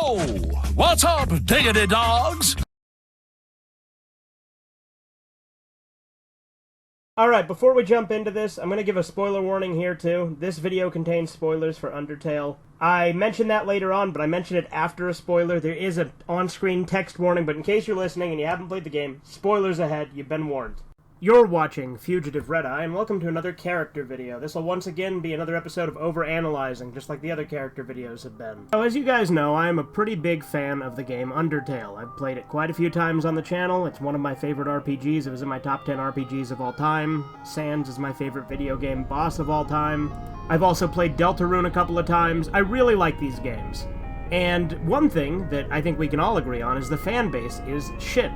Yo! What's up, diggity dogs? Alright, before we jump into this, I'm going to give a spoiler warning here too. This video contains spoilers for Undertale. I mentioned that later on, but I mentioned it after a spoiler. There is an on-screen text warning, but in case you're listening and you haven't played the game, spoilers ahead, you've been warned. You're watching Fugitive Red-Eye, and welcome to another character video. This will once again be another episode of overanalyzing, just like the other character videos have been. So as you guys know, I am a pretty big fan of the game Undertale. I've played it quite a few times on the channel. It's one of my favorite RPGs. It was in my top 10 RPGs of all time. Sans is my favorite video game boss of all time. I've also played Deltarune a couple of times. I really like these games. And one thing that I think we can all agree on is the fan base is shit.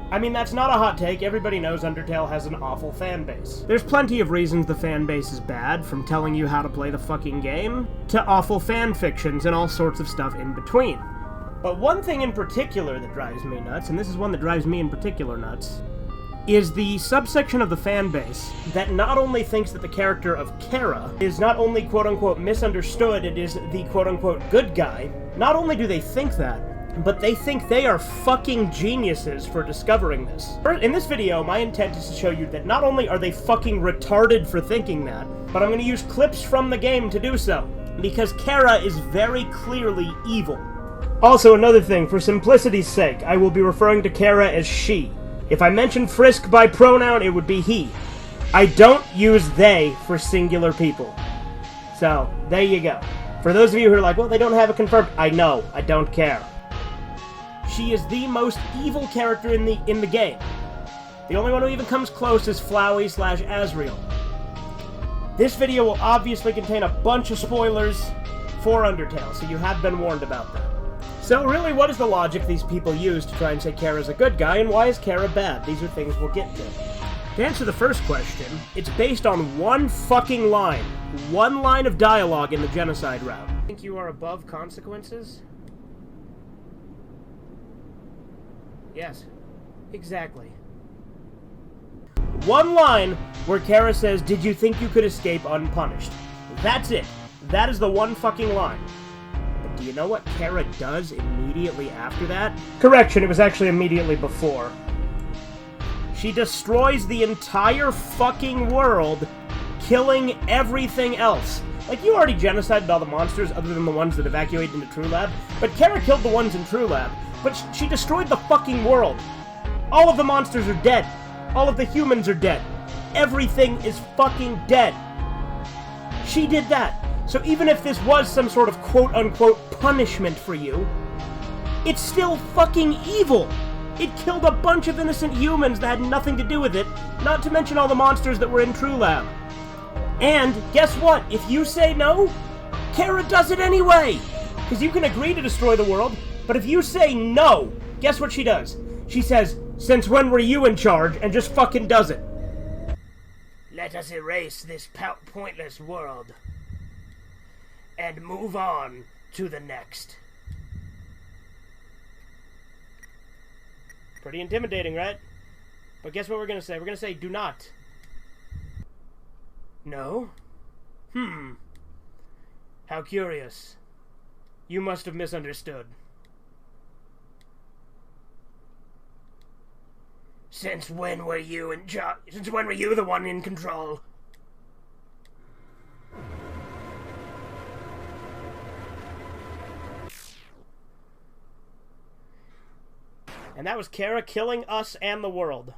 I mean, that's not a hot take. Everybody knows Undertale has an awful fan base. There's plenty of reasons the fan base is bad, from telling you how to play the fucking game, to awful fan fictions and all sorts of stuff in between. But one thing in particular that drives me nuts, and this is one that drives me in particular nuts, is the subsection of the fan base that not only thinks that the character of Chara is not only quote-unquote misunderstood, it is the quote-unquote good guy. Not only do they think that, but they think they are fucking geniuses for discovering this. In this video, my intent is to show you that not only are they fucking retarded for thinking that, but I'm going to use clips from the game to do so, because Chara is very clearly evil. Also, another thing, for simplicity's sake, I will be referring to Chara as she. If I mention Frisk by pronoun, it would be he. I don't use they for singular people. So, there you go. For those of you who are like, well, they don't have it confirmed, I know, I don't care. She is the most evil character in the game. The only one who even comes close is Flowey/Asriel. This video will obviously contain a bunch of spoilers for Undertale, so you have been warned about that. So really, what is the logic these people use to try and say Chara's a good guy, and why is Chara bad? These are things we'll get to. To answer the first question, it's based on one fucking line. One line of dialogue in the genocide route. Think you are above consequences? Yes, exactly. One line where Chara says, "Did you think you could escape unpunished?" That's it. That is the one fucking line. But do you know what Chara does immediately after that? Correction, it was actually immediately before. She destroys the entire fucking world, killing everything else. Like, you already genocided all the monsters other than the ones that evacuated into True Lab, but Chara killed the ones in True Lab. But she destroyed the fucking world. All of the monsters are dead. All of the humans are dead. Everything is fucking dead. She did that. So even if this was some sort of quote-unquote punishment for you, it's still fucking evil. It killed a bunch of innocent humans that had nothing to do with it, not to mention all the monsters that were in True Lab. And guess what? If you say no, Chara does it anyway. Because you can agree to destroy the world, but if you say no, guess what she does? She says, "Since when were you in charge?" and just fucking does it. Let us erase this pointless world and move on to the next. Pretty intimidating, right? But guess what we're gonna say? We're gonna say, do not. No? How curious. You must have misunderstood. Since when were you in charge? Since when were you the one in control? And that was Chara killing us and the world.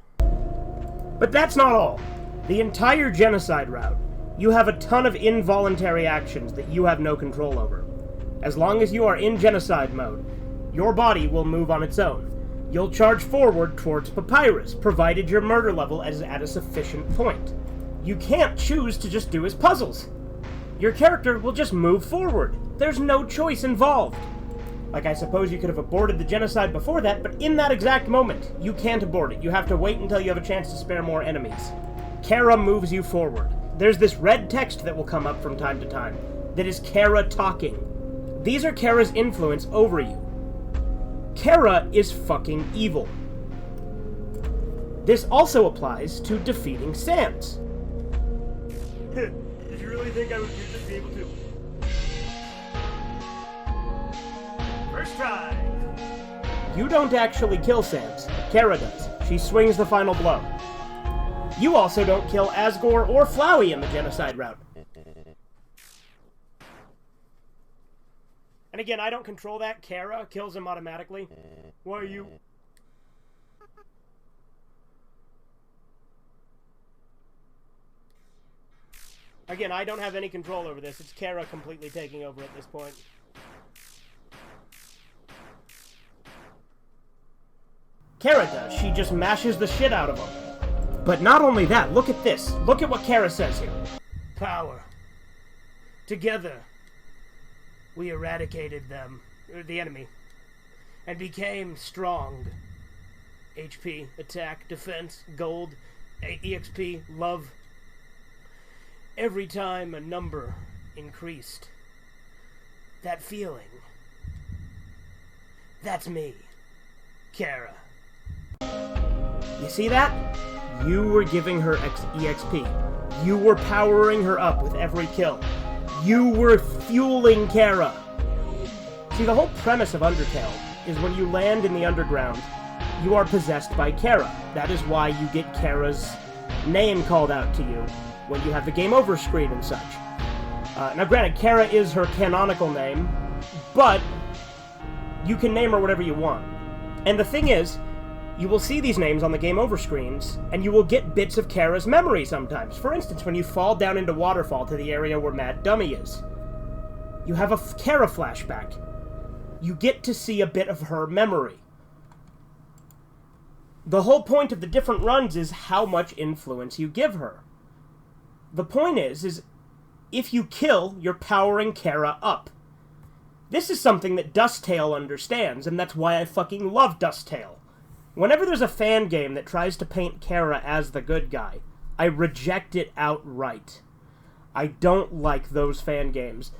But that's not all. The entire genocide route, you have a ton of involuntary actions that you have no control over. As long as you are in genocide mode, your body will move on its own. You'll charge forward towards Papyrus, provided your murder level is at a sufficient point. You can't choose to just do his puzzles. Your character will just move forward. There's no choice involved. Like, I suppose you could have aborted the genocide before that, but in that exact moment, you can't abort it. You have to wait until you have a chance to spare more enemies. Chara moves you forward. There's this red text that will come up from time to time that is Chara talking. These are Chara's influence over you. Chara is fucking evil. This also applies to defeating Sans. Did you really think I would just be able to? First try. You don't actually kill Sans. Chara does. She swings the final blow. You also don't kill Asgore or Flowey in the genocide route. And again, I don't control that. Chara kills him automatically. Why are you... Again, I don't have any control over this. It's Chara completely taking over at this point. Chara does. She just mashes the shit out of him. But not only that, look at this. Look at what Chara says here. Power. Together, we eradicated them, the enemy, and became strong. HP, attack, defense, gold, EXP, love. Every time a number increased, that feeling, that's me, Chara. You see that? You were giving her EXP. You were powering her up with every kill. You were fueling Chara. See, the whole premise of Undertale is when you land in the underground, you are possessed by Chara. That is why you get Chara's name called out to you when you have the game over screen and such. Now granted, Chara is her canonical name, but you can name her whatever you want. And the thing is, you will see these names on the game over screens, and you will get bits of Chara's memory sometimes. For instance, when you fall down into Waterfall to the area where Mad Dummy is, you have a Chara flashback. You get to see a bit of her memory. The whole point of the different runs is how much influence you give her. The point is if you kill, you're powering Chara up. This is something that Dusttale understands, and that's why I fucking love Dusttale. Whenever there's a fan game that tries to paint Chara as the good guy, I reject it outright. I don't like those fan games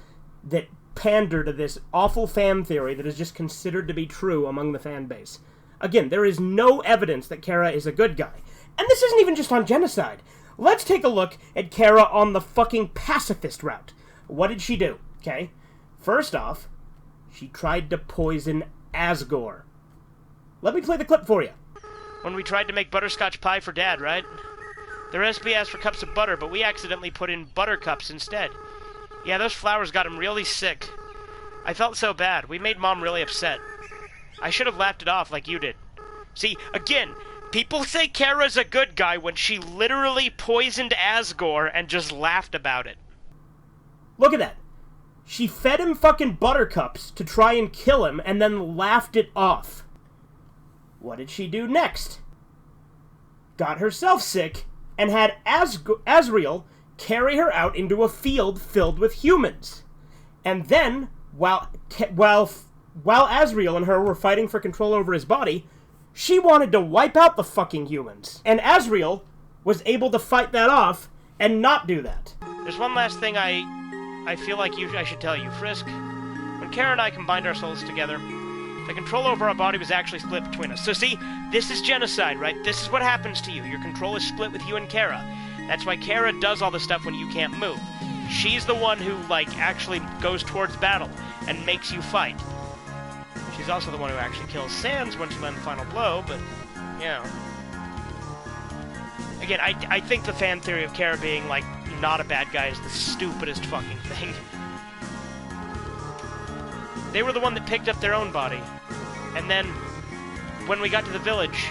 that pander to this awful fan theory that is just considered to be true among the fan base. Again, there is no evidence that Chara is a good guy. And this isn't even just on genocide. Let's take a look at Chara on the fucking pacifist route. What did she do? Okay. First off, she tried to poison Asgore. Let me play the clip for you. When we tried to make butterscotch pie for Dad, right? The recipe asked for cups of butter, but we accidentally put in buttercups instead. Yeah, those flowers got him really sick. I felt so bad. We made Mom really upset. I should have laughed it off like you did. See, again, people say Chara's a good guy when she literally poisoned Asgore and just laughed about it. Look at that. She fed him fucking buttercups to try and kill him and then laughed it off. What did she do next? Got herself sick and had Asriel carry her out into a field filled with humans. And then, while Asriel and her were fighting for control over his body, she wanted to wipe out the fucking humans. And Asriel was able to fight that off and not do that. There's one last thing I feel like I should tell you, Frisk. When Chara and I combined our souls together, the control over our body was actually split between us. So see, this is genocide, right? This is what happens to you. Your control is split with you and Chara. That's why Chara does all the stuff when you can't move. She's the one who, actually goes towards battle and makes you fight. She's also the one who actually kills Sans once you land the final blow, but, you know. Again, I think the fan theory of Chara being, not a bad guy is the stupidest fucking thing. They were the one that picked up their own body. And then, when we got to the village,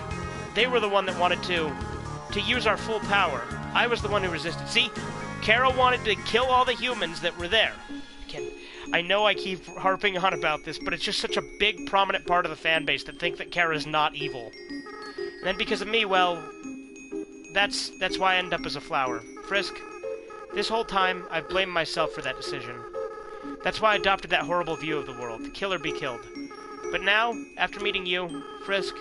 they were the one that wanted to use our full power. I was the one who resisted. See, Chara wanted to kill all the humans that were there. Again, I know I keep harping on about this, but it's just such a big, prominent part of the fan base that think that Chara's not evil. And then because of me, well, that's why I end up as a flower. Frisk, this whole time, I've blamed myself for that decision. That's why I adopted that horrible view of the world, kill or be killed. But now, after meeting you, Frisk,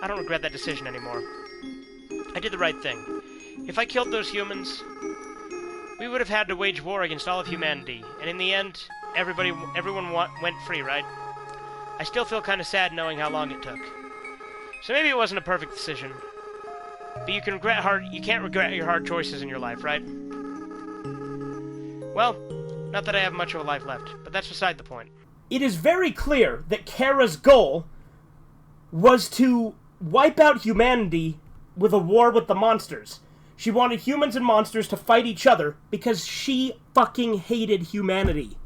I don't regret that decision anymore. I did the right thing. If I killed those humans, we would have had to wage war against all of humanity, and in the end, everyone went free, right? I still feel kind of sad knowing how long it took. So maybe it wasn't a perfect decision, but you can't regret your hard choices in your life, right? Well, not that I have much of a life left, but that's beside the point. It is very clear that Chara's goal was to wipe out humanity with a war with the monsters. She wanted humans and monsters to fight each other because she fucking hated humanity.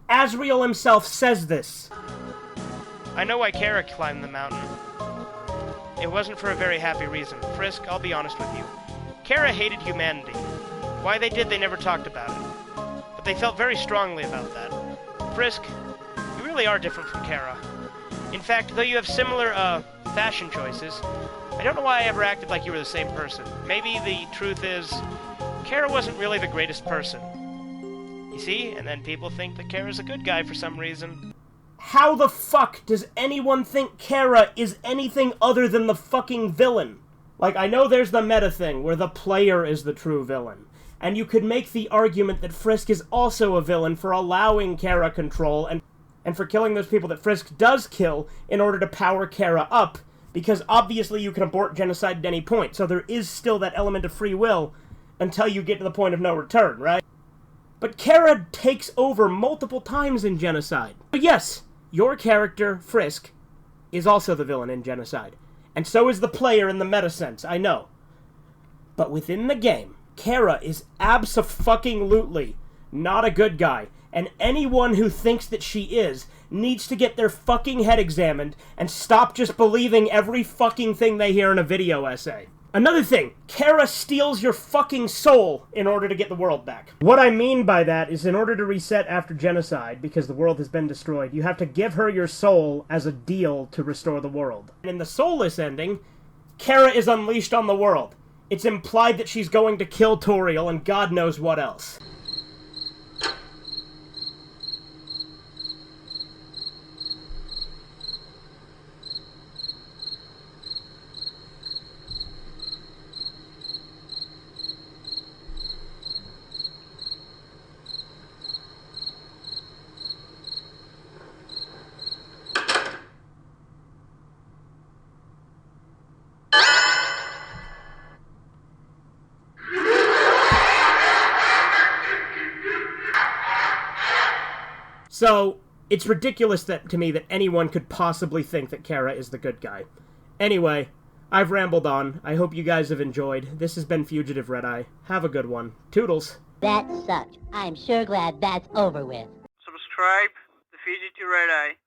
Asriel himself says this. I know why Chara climbed the mountain. It wasn't for a very happy reason. Frisk, I'll be honest with you. Chara hated humanity. Why they did, they never talked about it. But they felt very strongly about that. Frisk, you really are different from Chara. In fact, though you have similar, fashion choices, I don't know why I ever acted like you were the same person. Maybe the truth is, Chara wasn't really the greatest person. You see? And then people think that Chara's a good guy for some reason. How the fuck does anyone think Chara is anything other than the fucking villain? Like, I know there's the meta thing, where the player is the true villain. And you could make the argument that Frisk is also a villain for allowing Chara control, and for killing those people that Frisk does kill in order to power Chara up, because obviously you can abort genocide at any point, so there is still that element of free will until you get to the point of no return, right? But Chara takes over multiple times in genocide. But yes, your character, Frisk, is also the villain in genocide. And so is the player in the meta sense, I know. But within the game, Chara is abso-fucking-lutely not a good guy, and anyone who thinks that she is needs to get their fucking head examined and stop just believing every fucking thing they hear in a video essay. Another thing, Chara steals your fucking soul in order to get the world back. What I mean by that is in order to reset after genocide, because the world has been destroyed, you have to give her your soul as a deal to restore the world. And in the soulless ending, Chara is unleashed on the world. It's implied that she's going to kill Toriel and God knows what else. So, it's ridiculous to me that anyone could possibly think that Chara is the good guy. Anyway, I've rambled on. I hope you guys have enjoyed. This has been Fugitive Red-Eye. Have a good one. Toodles. That sucked. I'm sure glad that's over with. Subscribe to Fugitive Red-Eye.